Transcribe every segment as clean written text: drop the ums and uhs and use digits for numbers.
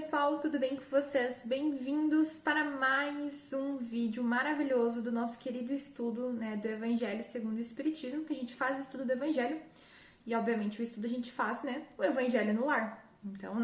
pessoal, tudo bem com vocês? Bem-vindos para mais um vídeo maravilhoso do nosso querido estudo, do Evangelho segundo o Espiritismo, que a gente faz o estudo do Evangelho e, obviamente, o estudo a gente faz, o Evangelho no lar. Então,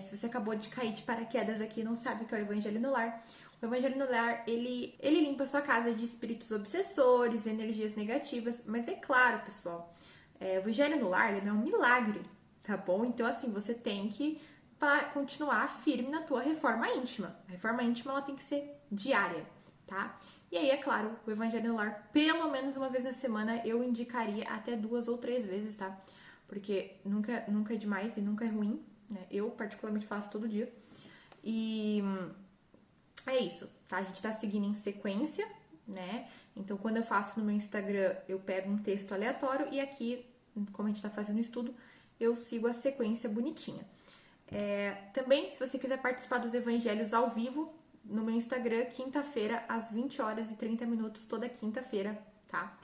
se você acabou de cair de paraquedas aqui e não sabe o que é o Evangelho no lar, o Evangelho no lar, ele limpa a sua casa de espíritos obsessores, energias negativas, mas é claro, pessoal, o Evangelho no lar, ele não é um milagre, tá bom? Então, assim, você tem que continuar firme na tua reforma íntima. A reforma íntima, ela tem que ser diária, tá? E aí, é claro, o Evangelho no lar, pelo menos uma vez na semana, eu indicaria até 2 ou 3 vezes, tá? Porque nunca é demais e nunca é ruim, né? Eu, particularmente, faço todo dia. E é isso, tá? A gente tá seguindo em sequência, né? Então, quando eu faço no meu Instagram, eu pego um texto aleatório e aqui, como a gente tá fazendo estudo, eu sigo a sequência bonitinha. Também, se você quiser participar dos evangelhos ao vivo, no meu Instagram, quinta-feira, às 20 horas e 30 minutos, toda quinta-feira, tá?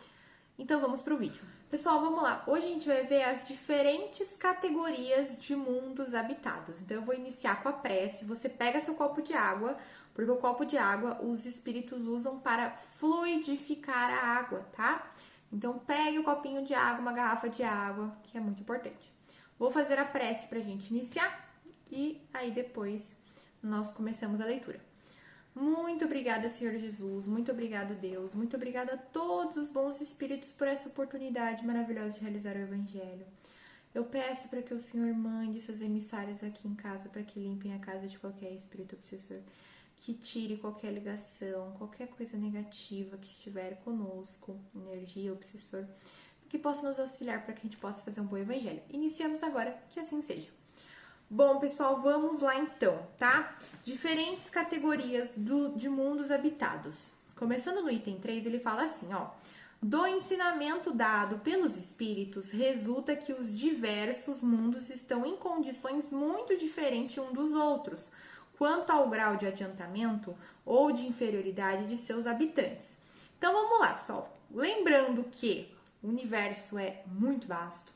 Então, vamos pro vídeo. Pessoal, vamos lá. Hoje a gente vai ver as diferentes categorias de mundos habitados. Então, eu vou iniciar com a prece. Você pega seu copo de água, porque o copo de água os espíritos usam para fluidificar a água, tá? Então, pegue o copinho de água, uma garrafa de água, que é muito importante. Vou fazer a prece pra gente iniciar. E aí depois nós começamos a leitura. Muito obrigada, Senhor Jesus, muito obrigado, Deus, muito obrigada a todos os bons espíritos por essa oportunidade maravilhosa de realizar o Evangelho. Eu peço para que o Senhor mande seus emissários aqui em casa para que limpem a casa de qualquer espírito obsessor, que tire qualquer ligação, qualquer coisa negativa que estiver conosco, energia, obsessor, que possa nos auxiliar para que a gente possa fazer um bom Evangelho. Iniciamos agora, que assim seja. Bom, pessoal, vamos lá então, tá? Diferentes categorias de mundos habitados. Começando no item 3, ele fala assim, ó. Do ensinamento dado pelos espíritos, resulta que os diversos mundos estão em condições muito diferentes uns dos outros, quanto ao grau de adiantamento ou de inferioridade de seus habitantes. Então, vamos lá, pessoal. Lembrando que o universo é muito vasto.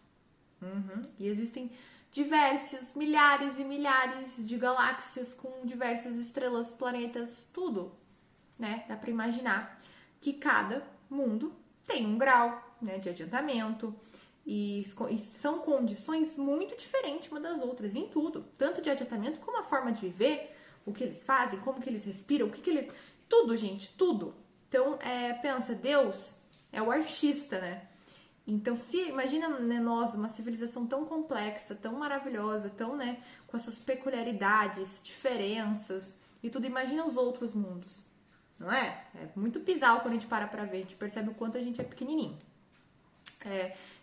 E existem diversos, milhares e milhares de galáxias com diversas estrelas, planetas, tudo, né? Dá para imaginar que cada mundo tem um grau, de adiantamento e são condições muito diferentes uma das outras em tudo, tanto de adiantamento como a forma de viver, o que eles fazem, como que eles respiram, o que eles... Tudo, gente, tudo. Então, pensa, Deus é o artista, né? Então, imagina nós, uma civilização tão complexa, tão maravilhosa, tão, com essas peculiaridades, diferenças e tudo, imagina os outros mundos, não é? É muito bizarro quando a gente para pra ver, a gente percebe o quanto a gente é pequenininho.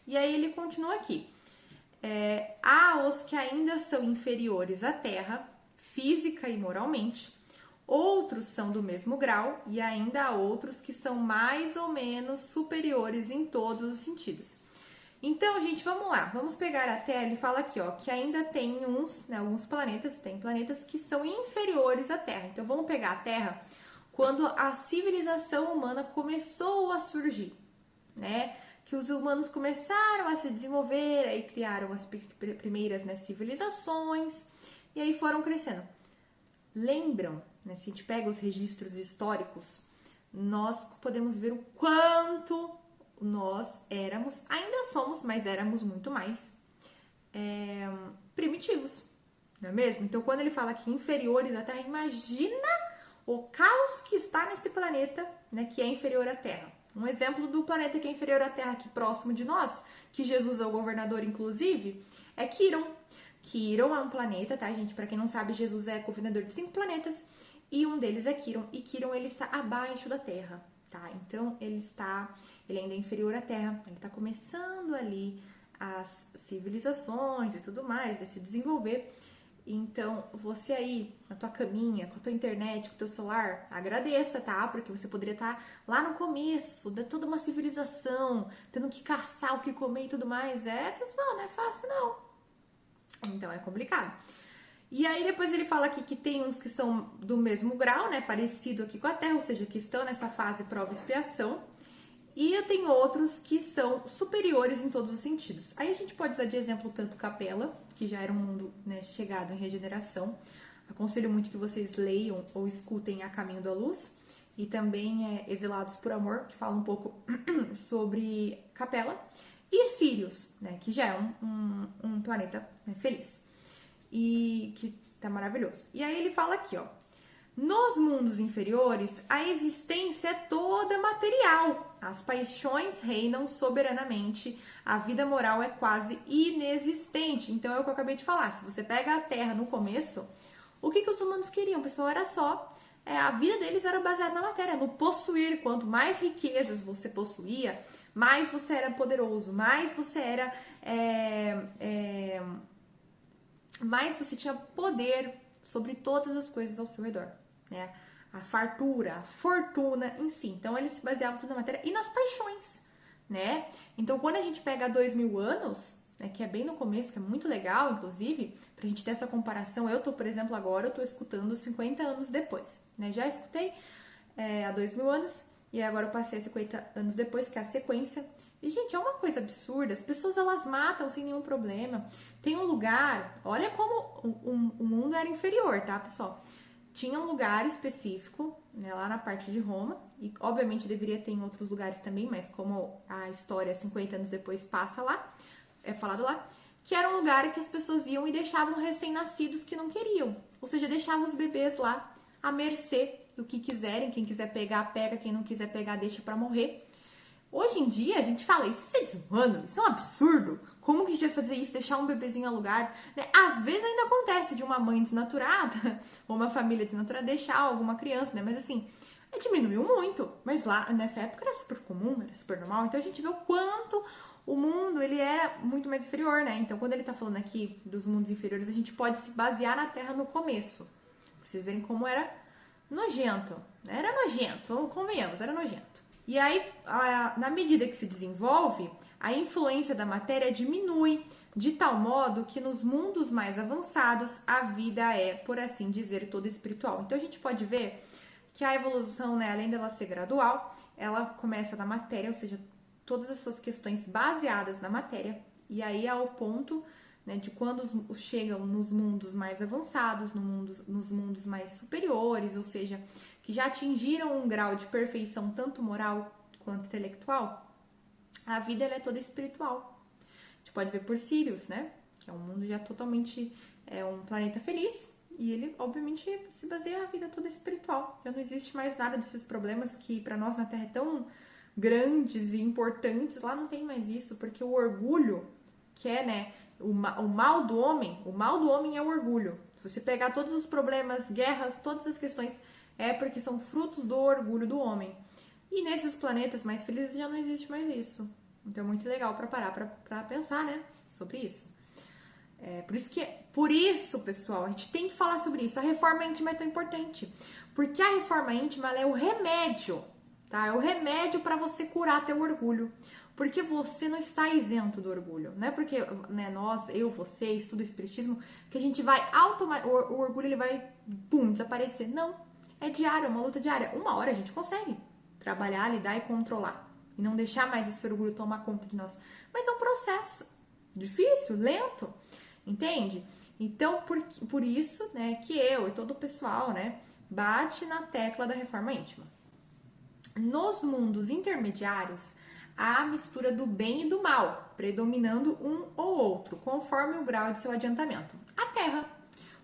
E aí ele continua aqui. Há os que ainda são inferiores à Terra, física e moralmente, outros são do mesmo grau e ainda há outros que são mais ou menos superiores em todos os sentidos. Então, gente, vamos lá. Vamos pegar a Terra. Ele fala aqui, ó, que ainda tem alguns planetas, tem planetas que são inferiores à Terra. Então, vamos pegar a Terra quando a civilização humana começou a surgir, Que os humanos começaram a se desenvolver, aí criaram as primeiras civilizações e aí foram crescendo. Lembram, se a gente pega os registros históricos, nós podemos ver o quanto nós éramos, ainda somos, mas éramos muito mais primitivos, não é mesmo? Então, quando ele fala que inferiores à Terra, imagina o caos que está nesse planeta, que é inferior à Terra. Um exemplo do planeta que é inferior à Terra aqui próximo de nós, que Jesus é o governador, inclusive, é Quiron. Quiron é um planeta, tá, gente? Pra quem não sabe, Jesus é governador de 5 planetas e um deles é Quiron. E Quiron, ele está abaixo da Terra, tá? Então, ele ainda é inferior à Terra. Ele tá começando ali as civilizações e tudo mais, a se desenvolver. Então, você aí, na tua caminha, com a tua internet, com o teu celular, agradeça, tá? Porque você poderia estar lá no começo de toda uma civilização, tendo que caçar o que comer e tudo mais. Pessoal, não é fácil, não. Então, é complicado. E aí, depois ele fala aqui que tem uns que são do mesmo grau, parecido aqui com a Terra, ou seja, que estão nessa fase prova e expiação. E tem outros que são superiores em todos os sentidos. Aí a gente pode usar de exemplo tanto Capela, que já era um mundo chegado em regeneração, Aconselho muito que vocês leiam ou escutem A Caminho da Luz. E também Exilados por Amor, que fala um pouco sobre Capela. E Sirius, né, que já é um planeta, né, feliz. E que tá maravilhoso. E aí ele fala aqui, ó. Nos mundos inferiores, a existência é toda material. As paixões reinam soberanamente. A vida moral é quase inexistente. Então é o que eu acabei de falar. Se você pega a Terra no começo, o que os humanos queriam? Pessoal, era só... a vida deles era baseada na matéria, no possuir. Quanto mais riquezas você possuía, mais você era poderoso, mais você era... mais você tinha poder sobre todas as coisas ao seu redor, né? A fartura, a fortuna em si. Então, eles se baseavam tudo na matéria e nas paixões, né? Então, quando a gente pega 2000 anos, né, que é bem no começo, que é muito legal, inclusive, pra gente ter essa comparação, eu tô, por exemplo, agora, eu tô escutando 50 anos depois, né? Já escutei há 2000 anos e agora eu passei a 50 anos depois, que é a sequência. E, gente, é uma coisa absurda. As pessoas, elas matam sem nenhum problema. Tem um lugar... Olha como o mundo era inferior, tá, pessoal? Tinha um lugar específico, né, lá na parte de Roma. E, obviamente, deveria ter em outros lugares também, mas como a história, 50 anos depois, passa lá, é falado lá, que era um lugar que as pessoas iam e deixavam recém-nascidos que não queriam. Ou seja, deixavam os bebês lá à mercê do que quiserem. Quem quiser pegar, pega. Quem não quiser pegar, deixa pra morrer. Hoje em dia, a gente fala, isso é desumano, isso é um absurdo. Como que a gente vai fazer isso, deixar um bebezinho ao lugar? Né? Às vezes ainda acontece de uma mãe desnaturada, ou uma família desnaturada, deixar alguma criança, né? Mas assim, diminuiu muito. Mas lá, nessa época, era super comum, era super normal. Então a gente vê o quanto o mundo, ele era muito mais inferior, né? Então, quando ele tá falando aqui dos mundos inferiores, a gente pode se basear na Terra no começo. Pra vocês verem como era nojento. Era nojento, convenhamos, era nojento. E aí, na medida que se desenvolve, a influência da matéria diminui, de tal modo que nos mundos mais avançados, a vida é, por assim dizer, toda espiritual. Então, a gente pode ver que a evolução, né, além dela ser gradual, ela começa na matéria, ou seja, todas as suas questões baseadas na matéria, e aí ao ponto, né, de quando chegam nos mundos mais avançados, nos mundos mais superiores, ou seja, que já atingiram um grau de perfeição tanto moral quanto intelectual, a vida ela é toda espiritual. A gente pode ver por Sirius, né? Que é um mundo já totalmente, um planeta feliz, e ele, obviamente, se baseia a vida toda espiritual. Já não existe mais nada desses problemas que para nós na Terra é tão grandes e importantes. Lá não tem mais isso, porque o orgulho, que é, né, o mal do homem é o orgulho. Se você pegar todos os problemas, guerras, todas as questões, é porque são frutos do orgulho do homem. E nesses planetas mais felizes já não existe mais isso. Então é muito legal para parar para pensar, né, sobre isso. Por isso, pessoal, a gente tem que falar sobre isso. A reforma íntima é tão importante. Porque a reforma íntima, ela é o remédio, tá? É o remédio para você curar teu orgulho. Porque você não está isento do orgulho. Não é porque, né, você, estuda o espiritismo, que a gente vai o orgulho ele vai, desaparecer. Não. É diário, é uma luta diária. Uma hora a gente consegue trabalhar, lidar e controlar. E não deixar mais esse orgulho tomar conta de nós. Mas é um processo difícil, lento. Entende? Então, por isso, né, que eu e todo o pessoal, né, bate na tecla da reforma íntima. Nos mundos intermediários, há a mistura do bem e do mal, predominando um ou outro, conforme o grau de seu adiantamento. A Terra.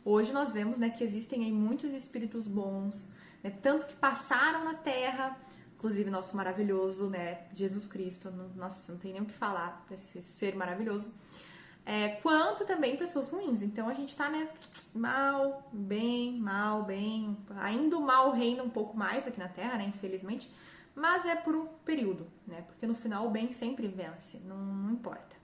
Hoje nós vemos, né, que existem aí muitos espíritos bons, né, tanto que passaram na Terra, inclusive nosso maravilhoso, né, Jesus Cristo, nossa, não tem nem o que falar desse ser maravilhoso, quanto também pessoas ruins. Então a gente tá, né, mal, bem, ainda o mal reina um pouco mais aqui na Terra, né, infelizmente, mas é por um período, né, porque no final o bem sempre vence, não importa.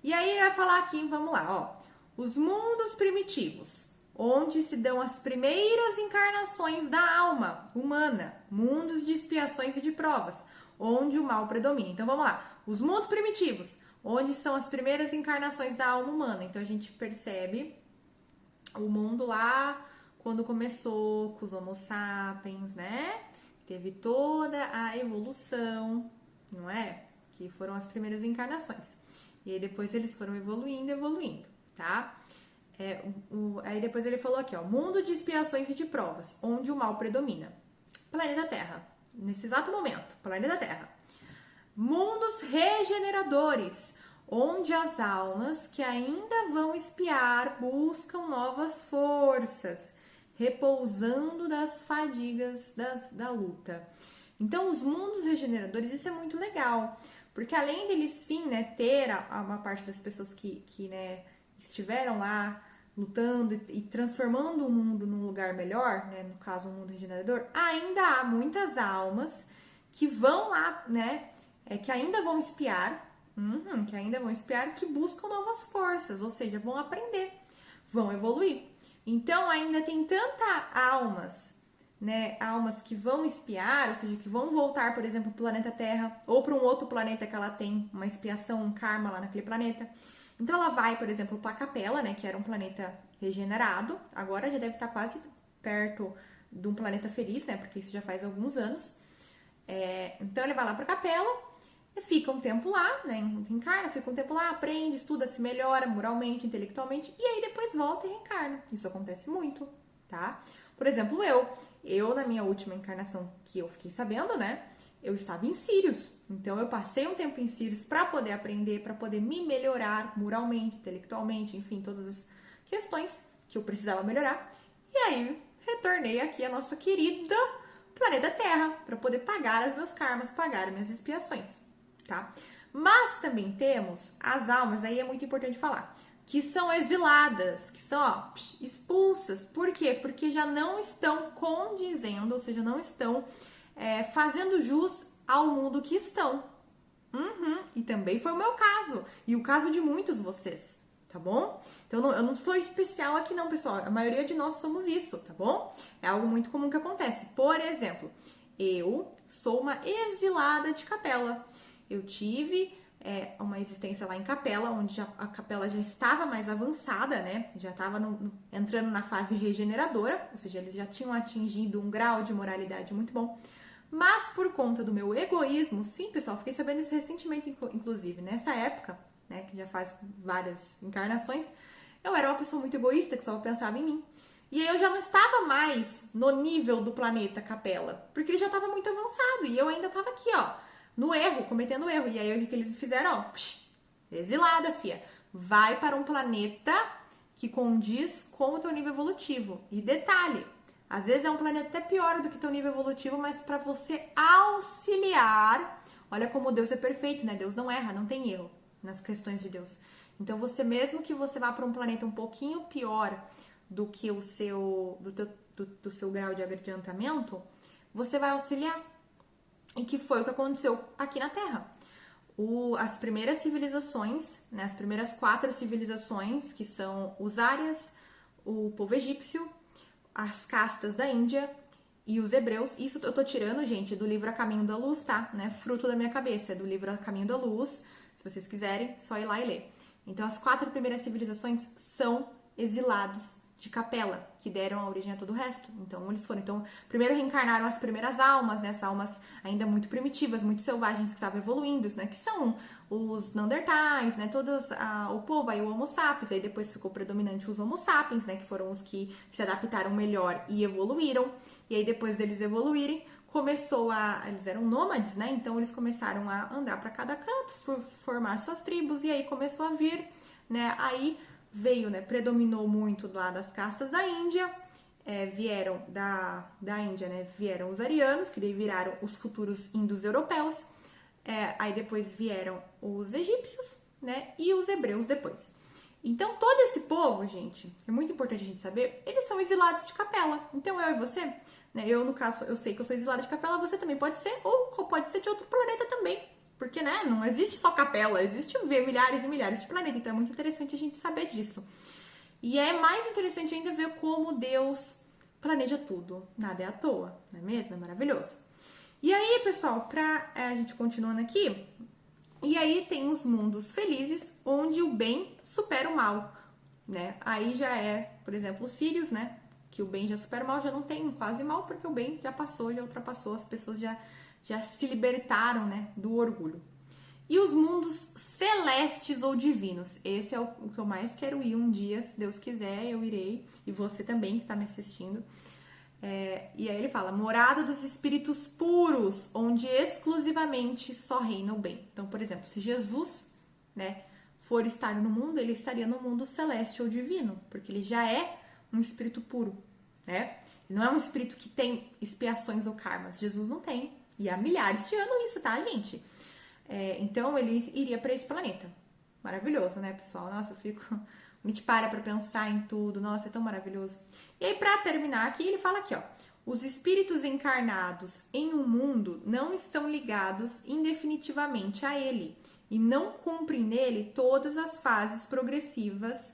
E aí vai falar aqui, vamos lá, ó. Os mundos primitivos, onde se dão as primeiras encarnações da alma humana, mundos de expiações e de provas, onde o mal predomina. Então vamos lá, os mundos primitivos, onde são as primeiras encarnações da alma humana. Então a gente percebe o mundo lá quando começou com os Homo sapiens, né? Teve toda a evolução, não é? Que foram as primeiras encarnações. E aí depois eles foram evoluindo, tá? Aí depois ele falou aqui, ó, mundo de expiações e de provas, onde o mal predomina. Planeta Terra, nesse exato momento, planeta Terra. Mundos regeneradores, onde as almas que ainda vão espiar buscam novas forças, repousando das fadigas da luta. Então, os mundos regeneradores, isso é muito legal, porque além deles sim, né, ter uma parte das pessoas que né, estiveram lá lutando e transformando o mundo num lugar melhor, né, no caso um mundo regenerador, ainda há muitas almas que vão lá, né, que ainda vão espiar, que buscam novas forças, ou seja, vão aprender, vão evoluir. Então ainda tem tanta almas, né, almas que vão espiar, ou seja, que vão voltar, por exemplo, para o planeta Terra, ou para um outro planeta que ela tem uma expiação, um karma lá naquele planeta. Então ela vai, por exemplo, para a Capela, né, que era um planeta regenerado, agora já deve estar quase perto de um planeta feliz, né, porque isso já faz alguns anos. Então ele vai lá para a Capela, fica um tempo lá, né, reencarna, fica um tempo lá, aprende, estuda, se melhora moralmente, intelectualmente, e aí depois volta e reencarna. Isso acontece muito, tá? Por exemplo, eu na minha última encarnação que eu fiquei sabendo, né, eu estava em Sirius. Então eu passei um tempo em Sirius para poder aprender, para poder me melhorar moralmente, intelectualmente, enfim, todas as questões que eu precisava melhorar. E aí retornei aqui a nossa querida planeta Terra para poder pagar os meus karmas, pagar as minhas expiações, tá? Mas também temos as almas, aí é muito importante falar, que são exiladas, que são expulsas. Por quê? Porque já não estão condizendo, ou seja, não estão fazendo jus ao mundo que estão. E também foi o meu caso, e o caso de muitos de vocês, tá bom? Então eu não sou especial aqui não, pessoal, a maioria de nós somos isso, tá bom? É algo muito comum que acontece. Por exemplo, eu sou uma exilada de Capela. Eu tive uma existência lá em Capela, onde a Capela já estava mais avançada, né? Já estava entrando na fase regeneradora, ou seja, eles já tinham atingido um grau de moralidade muito bom. Mas por conta do meu egoísmo, sim, pessoal, fiquei sabendo isso recentemente, inclusive, nessa época, né, que já faz várias encarnações, eu era uma pessoa muito egoísta, que só pensava em mim. E aí eu já não estava mais no nível do planeta Capela, porque ele já estava muito avançado, e eu ainda estava aqui, ó, no erro, cometendo erro. E aí o que eles fizeram? Ó, exilada, fia. Vai para um planeta que condiz com o teu nível evolutivo. E detalhe, às vezes é um planeta até pior do que teu nível evolutivo, mas para você auxiliar, olha como Deus é perfeito, né? Deus não erra, não tem erro nas questões de Deus. Então você, mesmo que você vá para um planeta um pouquinho pior do que o seu do seu grau de adiantamento, você vai auxiliar. E que foi o que aconteceu aqui na Terra. As primeiras civilizações, né, as primeiras 4 civilizações, que são os Árias, o povo egípcio, as castas da Índia e os hebreus. Isso eu tô tirando, gente, do livro A Caminho da Luz, tá? Né? Fruto da minha cabeça, é do livro A Caminho da Luz. Se vocês quiserem, só ir lá e ler. Então, as 4 primeiras civilizações são exilados de Capela, que deram a origem a todo o resto. Então, eles foram. Então, primeiro reencarnaram as primeiras almas, né? As almas ainda muito primitivas, muito selvagens, que estavam evoluindo, né? Que são os Neandertais, né? Todos, o povo, aí o Homo sapiens. Aí depois ficou predominante os Homo sapiens, né? Que foram os que se adaptaram melhor e evoluíram. E aí, depois deles evoluírem, eles eram nômades, né? Então, eles começaram a andar para cada canto, formar suas tribos. E aí, começou a vir, né? Aí veio, né, predominou muito lá das castas da Índia, vieram da Índia, né, vieram os arianos, que daí viraram os futuros índios europeus, aí depois vieram os egípcios, né, e os hebreus depois. Então, todo esse povo, gente, é muito importante a gente saber, eles são exilados de Capela. Então, eu e você, né, eu, no caso, eu sei que eu sou exilada de Capela, você também pode ser, ou pode ser de outro planeta também. Porque, né, não existe só Capela, existe milhares e milhares de planetas. Então, é muito interessante a gente saber disso. E é mais interessante ainda ver como Deus planeja tudo. Nada é à toa, não é mesmo? É maravilhoso. E aí, pessoal, a gente continuando aqui, e aí tem os mundos felizes, onde o bem supera o mal, né? Aí já é, por exemplo, o Sirius, né? Que o bem já supera o mal, já não tem quase mal, porque o bem já passou, já ultrapassou, as pessoas já se libertaram, né, do orgulho. E os mundos celestes ou divinos. Esse é o que eu mais quero ir um dia, se Deus quiser, eu irei. E você também que está me assistindo. E aí ele fala, morada dos espíritos puros, onde exclusivamente só reina o bem. Então, por exemplo, se Jesus, né, for estar no mundo, ele estaria no mundo celeste ou divino, porque ele já é um espírito puro, né? Ele não é um espírito que tem expiações ou karmas. Jesus não tem. E há milhares de anos isso, tá, gente? Então, ele iria para esse planeta. Maravilhoso, né, pessoal? Nossa, eu fico... A gente para pensar em tudo. Nossa, é tão maravilhoso. E aí, para terminar aqui, ele fala aqui, ó. Os espíritos encarnados em um mundo não estão ligados indefinitivamente a ele e não cumprem nele todas as fases progressivas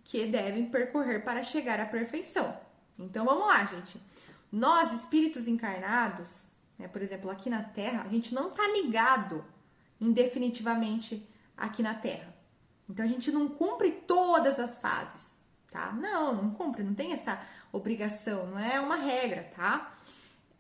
que devem percorrer para chegar à perfeição. Então, vamos lá, gente. Nós, espíritos encarnados, né, por exemplo, aqui na Terra, a gente não está ligado indefinitivamente aqui na Terra. Então, a gente não cumpre todas as fases, tá? Não cumpre, não tem essa obrigação, não é uma regra, tá?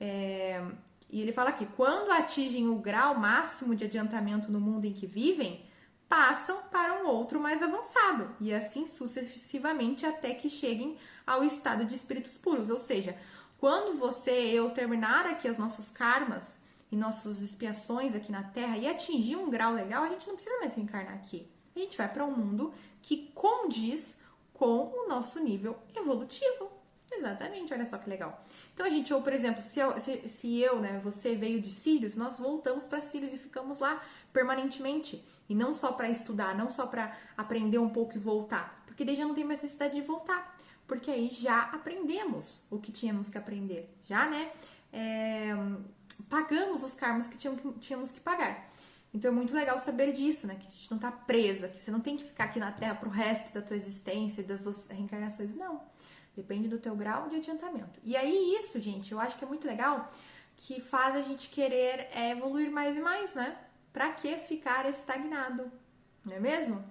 E ele fala aqui, quando atingem o grau máximo de adiantamento no mundo em que vivem, passam para um outro mais avançado, e assim sucessivamente até que cheguem ao estado de espíritos puros. Ou seja, quando eu terminar aqui os nossos karmas e nossas expiações aqui na Terra e atingir um grau legal, a gente não precisa mais reencarnar aqui. A gente vai para um mundo que condiz com o nosso nível evolutivo. Exatamente, olha só que legal. Então, ou por exemplo, você veio de Sirius, nós voltamos para Sirius e ficamos lá permanentemente. E não só para estudar, não só para aprender um pouco e voltar. Porque daí já não tem mais necessidade de voltar. Porque aí já aprendemos o que tínhamos que aprender. Já, né? Pagamos os karmas que tínhamos que pagar. Então é muito legal saber disso, né? Que a gente não tá preso aqui. Você não tem que ficar aqui na Terra pro resto da tua existência e das suas reencarnações, não. Depende do teu grau de adiantamento. E aí isso, gente, eu acho que é muito legal, que faz a gente querer evoluir mais e mais, né? Pra que ficar estagnado? Não é mesmo?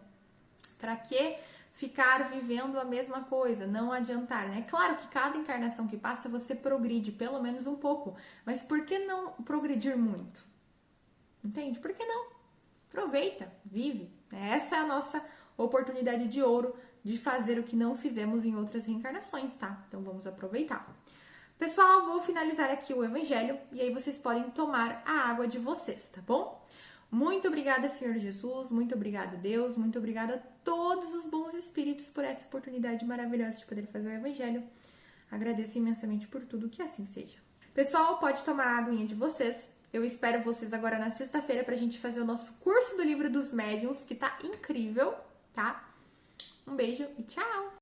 Pra que ficar vivendo a mesma coisa? Não adiantar, né? Claro que cada encarnação que passa você progride pelo menos um pouco. Mas por que não progredir muito? Entende? Por que não? Aproveita, vive. Essa é a nossa oportunidade de ouro de fazer o que não fizemos em outras reencarnações, tá? Então vamos aproveitar. Pessoal, vou finalizar aqui o evangelho e aí vocês podem tomar a água de vocês, tá bom? Muito obrigada, Senhor Jesus, muito obrigada, Deus, muito obrigada a todos os bons espíritos por essa oportunidade maravilhosa de poder fazer o evangelho. Agradeço imensamente por tudo, que assim seja. Pessoal, pode tomar a aguinha de vocês. Eu espero vocês agora na sexta-feira pra gente fazer o nosso curso do Livro dos Médiuns, que tá incrível, tá? Um beijo e tchau!